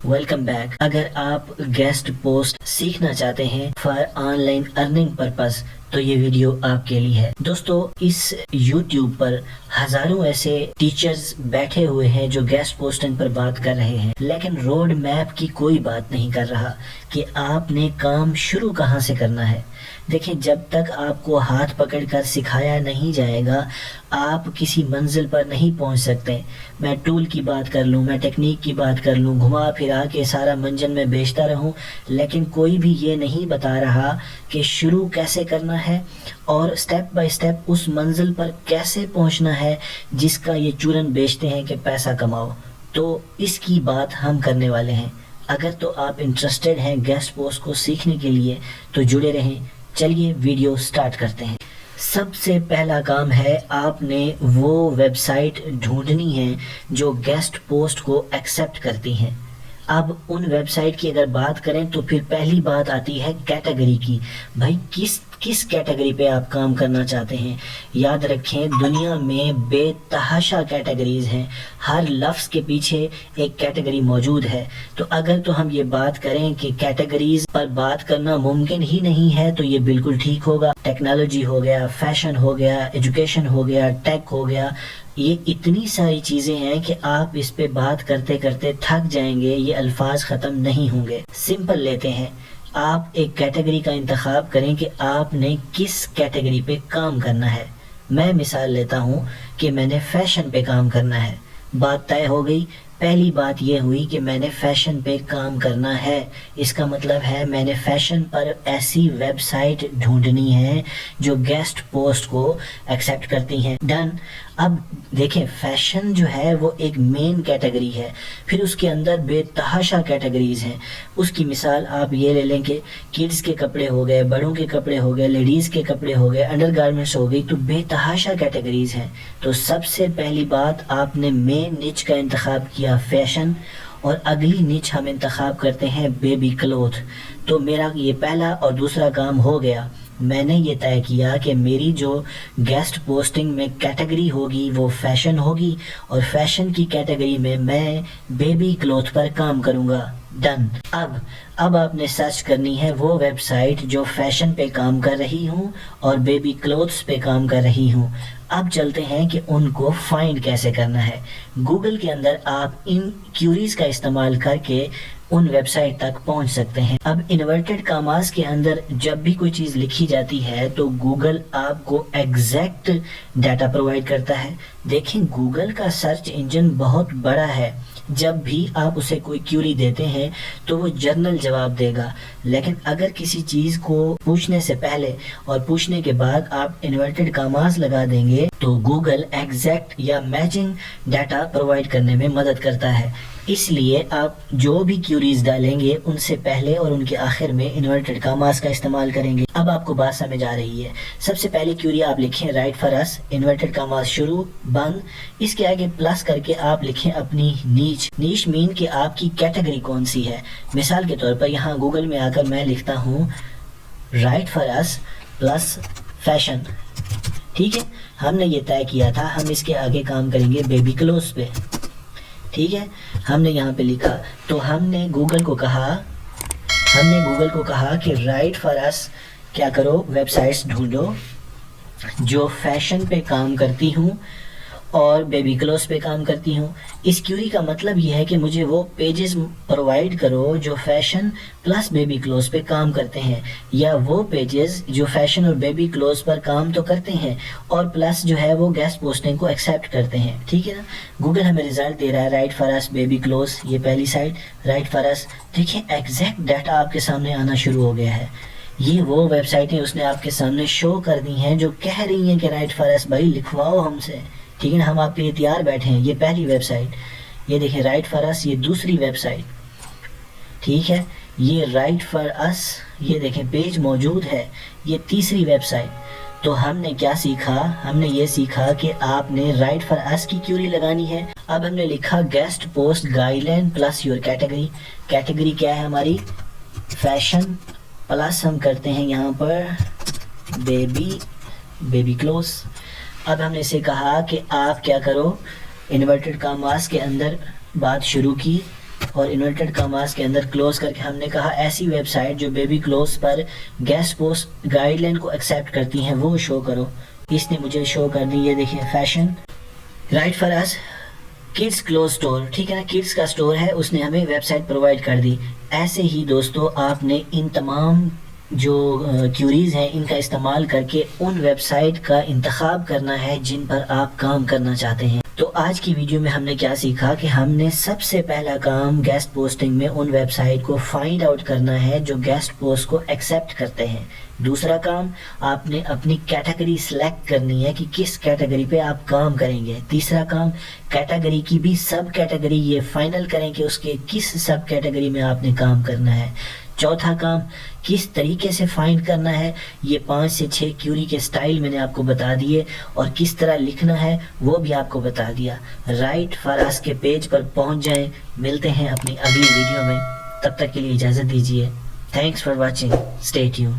Welcome back. اگر آپ guest post سیکھنا چاہتے ہیں for on line earning purpose تو یہ ویڈیو آپ کے لیے ہے. دوستو اس یوٹیوب پر ہزاروں ایسے ٹیچرز بیٹھے ہوئے ہیں جو گیسٹ پوسٹنگ پر بات کر رہے ہیں، لیکن روڈ میپ کی کوئی بات نہیں کر رہا کہ آپ نے کام شروع کہاں سے کرنا ہے. دیکھیں، جب تک آپ کو ہاتھ پکڑ کر سکھایا نہیں جائے گا آپ کسی منزل پر نہیں پہنچ سکتے. میں ٹول کی بات کر لوں، میں ٹیکنیک کی بات کر لوں، گھما پھرا کے سارا منجن میں بیچتا رہوں، لیکن کوئی بھی یہ نہیں بتا رہا کہ شروع کیسے کرنا ہے اور سٹیپ بائی سٹیپ اس منزل پر کیسے پہنچنا ہے جس کا یہ چورن بیچتے ہیں کہ پیسہ کماؤ. تو اس کی بات ہم کرنے والے ہیں. اگر تو آپ انٹرسٹڈ ہیں گیسٹ پوسٹ کو سیکھنے کے لیے تو جڑے رہیں. چلیے ویڈیو سٹارٹ کرتے ہیں. سب سے پہلا کام ہے آپ نے وہ ویب سائٹ ڈھونڈنی ہے جو گیسٹ پوسٹ کو ایکسیپٹ کرتی ہیں. اب ان ویب سائٹ کی اگر بات کریں تو پھر پہلی بات آتی ہے کیٹیگری کی. بھائی کس کیٹیگری پہ آپ کام کرنا چاہتے ہیں؟ یاد رکھیں دنیا میں بے تحاشا کیٹیگریز ہیں، ہر لفظ کے پیچھے ایک کیٹیگری موجود ہے. تو اگر تو ہم یہ بات کریں کہ کیٹیگریز پر بات کرنا ممکن ہی نہیں ہے تو یہ بالکل ٹھیک ہوگا. ٹیکنالوجی ہو گیا، فیشن ہو گیا، ایجوکیشن ہو گیا، ٹیک ہو گیا، یہ اتنی ساری چیزیں ہیں کہ آپ اس پہ بات کرتے کرتے تھک جائیں گے، یہ الفاظ ختم نہیں ہوں گے. سمپل لیتے ہیں، آپ ایک کیٹیگری کا انتخاب کریں کہ آپ نے کس کیٹیگری پہ کام کرنا ہے. میں مثال لیتا ہوں کہ میں نے فیشن پہ کام کرنا ہے. بات طے ہو گئی. پہلی بات یہ ہوئی کہ میں نے فیشن پہ کام کرنا ہے. اس کا مطلب ہے میں نے فیشن پر ایسی ویب سائٹ ڈھونڈنی ہے جو گیسٹ پوسٹ کو ایکسیپٹ کرتی ہیں. ڈن. اب دیکھیں فیشن جو ہے وہ ایک مین کیٹیگری ہے، پھر اس کے اندر بے تحاشا کیٹیگریز ہیں. اس کی مثال آپ یہ لے لیں کہ کڈز کے کپڑے ہو گئے، بڑوں کے کپڑے ہو گئے، لیڈیز کے کپڑے ہو گئے، انڈر گارمنٹس ہو گئی، تو بے تحاشا کیٹیگریز ہیں. تو سب سے پہلی بات آپ نے مین نچ کا انتخاب کیا فیشن، اور اگلی نچ ہم انتخاب کرتے ہیں بیبی کلوتھ. تو میرا یہ پہلا اور دوسرا کام ہو گیا. میں نے یہ طے کیا کہ میری جو گیسٹ پوسٹنگ میں کیٹیگری ہوگی وہ فیشن ہوگی، اور فیشن کی کیٹیگری میں میں بیبی کلوتھ پر کام کروں گا. ڈن. اب آپ نے سرچ کرنی ہے وہ ویب سائٹ جو فیشن پہ کام کر رہی ہوں اور بیبی کلوتھس پہ کام کر رہی ہوں. اب چلتے ہیں کہ ان کو فائنڈ کیسے کرنا ہے. گوگل کے اندر آپ ان کیوریز کا استعمال کر کے ان ویب سائٹ تک پہنچ سکتے ہیں. اب انورٹڈ کاماز کے اندر جب بھی کوئی چیز لکھی جاتی ہے تو گوگل آپ کو ایگزیکٹ ڈیٹا پرووائڈ کرتا ہے. دیکھیں گوگل کا سرچ انجن بہت بڑا ہے. جب بھی آپ اسے کوئی کیوری دیتے ہیں تو وہ جنرل جواب دے گا، لیکن اگر کسی چیز کو پوچھنے سے پہلے اور پوچھنے کے بعد آپ انورٹڈ کاماز لگا دیں گے تو گوگل ایگزیکٹ یا میچنگ ڈیٹا پرووائڈ کرنے میں مدد کرتا ہے. اس لیے آپ جو بھی کیوریز ڈالیں گے ان سے پہلے اور ان کے آخر میں انورٹڈ کاماز کا استعمال کریں گے. اب آپ کو بات سمجھ آ رہی ہے. سب سے پہلی کیوری آپ لکھیں write for us, inverted commas شروع بند، اس کے آگے پلس کر کے آپ لکھیں اپنی نیچ مین کہ آپ کی کیٹیگری کون سی ہے. مثال کے طور پر یہاں گوگل میں آ کر میں لکھتا ہوں write for us plus fashion. ٹھیک ہے، ہم نے یہ طے کیا تھا ہم اس کے آگے کام کریں گے بیبی کلوتھس پہ. ٹھیک ہے، ہم نے یہاں پہ لکھا تو ہم نے گوگل کو کہا کہ رائٹ فار اس کیا کرو، ویب سائٹس ڈھونڈو جو فیشن پہ کام کرتی ہوں اور بیبی کلوتھس پہ کام کرتی ہوں. اس کیوری کا مطلب یہ ہے کہ مجھے وہ پیجز پرووائڈ کرو جو فیشن پلس بیبی کلوتھس پہ کام کرتے ہیں، یا وہ پیجز جو فیشن اور بیبی کلوتھس پر کام تو کرتے ہیں اور پلس جو ہے وہ گیسٹ پوسٹنگ کو ایکسیپٹ کرتے ہیں. ٹھیک ہے نا. گوگل ہمیں ریزلٹ دے رہا ہے write for us baby clothes, یہ پہلی سائٹ رائٹ فار اس. دیکھیں ایگزیکٹ ڈیٹا آپ کے سامنے آنا شروع ہو گیا ہے. یہ وہ ویب سائٹیں اس نے آپ کے سامنے شو کر دی ہیں جو کہہ رہی ہیں کہ رائٹ فار اس بھائی لکھواؤ ہم سے. ٹھیک ہے نا، ہم آپ کے لیے تیار بیٹھے ہیں. یہ پہلی ویب سائٹ، یہ دیکھیں رائٹ فار اس، یہ دوسری ویب سائٹ. ٹھیک ہے، یہ رائٹ فار اس، یہ دیکھیں پیج موجود ہے، یہ تیسری ویب سائٹ. تو ہم نے کیا سیکھا؟ ہم نے یہ سیکھا کہ آپ نے رائٹ فار اس کی کیوری لگانی ہے. اب ہم نے لکھا guest post guide line plus your category. Category کیا ہے ہماری؟ فیشن، پلس ہم کرتے ہیں یہاں پر بیبی کلوتھس. اب ہم نے اسے کہا کہ آپ کیا کرو، انورٹڈ کاماز کے اندر بات شروع کی اور انورٹڈ کاماس کے اندر کلوز کر کے ہم نے کہا ایسی ویب سائٹ جو بیبی کلوز پر گیسٹ پوسٹ گائیڈ لائن کو ایکسیپٹ کرتی ہیں وہ شو کرو. اس نے مجھے شو کر دی. یہ دیکھیں fashion write for us kids clothes store. ٹھیک ہے نا, کڈس کا اسٹور ہے, اس نے ہمیں ویب سائٹ پرووائڈ کر دی. ایسے ہی دوستو آپ نے ان تمام جو کیوریز ہیں ان کا استعمال کر کے ان ویب سائٹ کا انتخاب کرنا ہے جن پر آپ کام کرنا چاہتے ہیں. تو آج کی ویڈیو میں ہم نے کیا سیکھا کہ ہم نے سب سے پہلا کام گیسٹ پوسٹنگ میں ان ویب سائٹ کو فائنڈ آؤٹ کرنا ہے جو گیسٹ پوسٹ کو ایکسیپٹ کرتے ہیں. دوسرا کام آپ نے اپنی کیٹیگری سلیکٹ کرنی ہے کہ کس کیٹیگری پہ آپ کام کریں گے. تیسرا کام کیٹیگری کی بھی سب کیٹیگری یہ فائنل کریں کہ اس کے کس سب کیٹیگری میں آپ نے کام کرنا ہے. چوتھا کام کس طریقے سے فائنڈ کرنا ہے, یہ 5 سے 6 کیوری کے سٹائل میں نے آپ کو بتا دیے, اور کس طرح لکھنا ہے وہ بھی آپ کو بتا دیا. رائٹ فار اس کے پیج پر پہنچ جائیں. ملتے ہیں اپنی اگلی ویڈیو میں, تب تک کے لیے اجازت دیجیے. Thanks for watching. Stay tune.